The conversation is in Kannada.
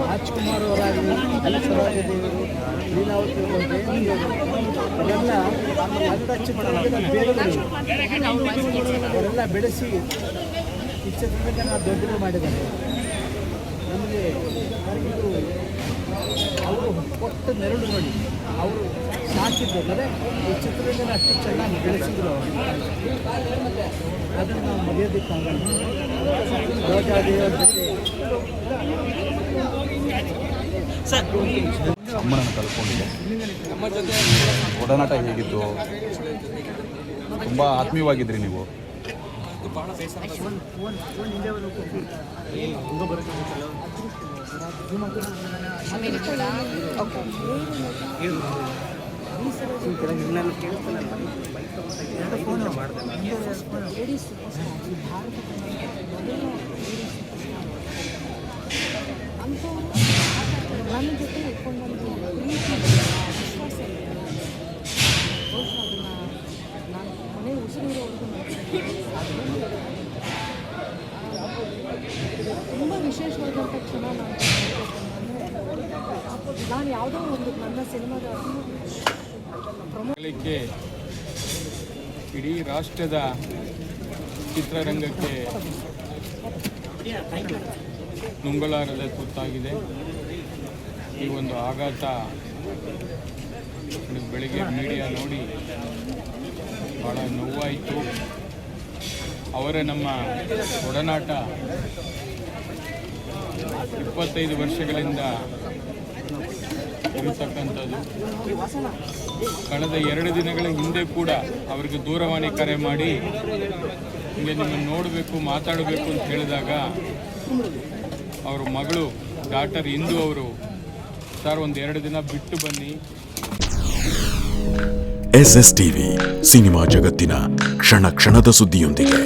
ರಾಜ್ಕುಮಾರ್ ಅವರಾಗಲಿ, ಸರೋಜ ದೇವರು, ಲೀಲಾವತಿ ಅವರು, ಜಯಂತಿಯವರು, ಅವರೆಲ್ಲ ಕನ್ನಡ ಚಿತ್ರರಂಗದ ಬೇರುಗಳು. ಅವರೆಲ್ಲ ಬೆಳೆಸಿ ಈ ಚಿತ್ರರಂಗನ ದೊಡ್ಡದು ಮಾಡಿದ್ದಾರೆ. ನಮಗೆ ಇದು ಅವರು ಕೊಟ್ಟ ನೆರಳು ನೋಡಿ, ಅವರು ಸಾಕಿದ್ದು ಅಂದರೆ ಈ ಚಿತ್ರರಂಗನ ಅಷ್ಟು ಚೆನ್ನಾಗಿ ಬೆಳೆಸಿದ್ರು ಅವರು. ಅದನ್ನು ನಾವು ಮರೆಯೋದಕ್ಕಾಗಲ್ಲ. ರೋಜಾದೇವರ ಜೊತೆ ಅಮ್ಮನನ್ನು ಕಳ್ಕೊಂಡಿದೆ. ಒಡನಾಟ ಹೇಗಿತ್ತು? ತುಂಬ ಆತ್ಮೀಯವಾಗಿದ್ರಿ ನೀವು. ನನ್ನ ಜೊತೆ ಇಟ್ಕೊಂಡಂಥ ವಿಶ್ವಾಸ ಅದನ್ನು ನಾನು ಮನೆ ಉಸಿರಿರೋವರೆಗೂ ತುಂಬ ವಿಶೇಷವಾದಂಥ ಕ್ಷಣ ನಾನು ಯಾವುದೋ ಒಂದು ನನ್ನ ಸಿನಿಮಾದ ಪ್ರಮುಖಕ್ಕೆ ಇಡೀ ರಾಷ್ಟ್ರದ ಚಿತ್ರರಂಗಕ್ಕೆ ನುಂಗಲಾರದ ತುತ್ತಾಗಿದೆ. ಈ ಒಂದು ಆಘಾತ ಬೆಳಿಗ್ಗೆ ಮೀಡಿಯಾ ನೋಡಿ ಭಾಳ ನೋವಾಯಿತು. ಅವರ ನಮ್ಮ ಒಡನಾಟ 25 ವರ್ಷಗಳಿಂದ ಇರತಕ್ಕಂಥದ್ದು. ಕಳೆದ 2 ದಿನಗಳ ಹಿಂದೆ ಕೂಡ ಅವರಿಗೆ ದೂರವಾಣಿ ಕರೆ ಮಾಡಿ ಹಿಂಗೆ ನಿಮ್ಮನ್ನು ನೋಡಬೇಕು, ಮಾತಾಡಬೇಕು ಅಂತ ಹೇಳಿದಾಗ ಅವ್ರ ಮಗಳು ಡಾಕ್ಟರ್ ಇಂದು ಅವರು, ಸರ್ 1-2 ದಿನ ಬಿಟ್ಟು ಬನ್ನಿ. SS TV ಸಿನಿಮಾ ಜಗತ್ತಿನ ಕ್ಷಣ ಕ್ಷಣದ ಸುದ್ದಿಯೊಂದಿಗೆ.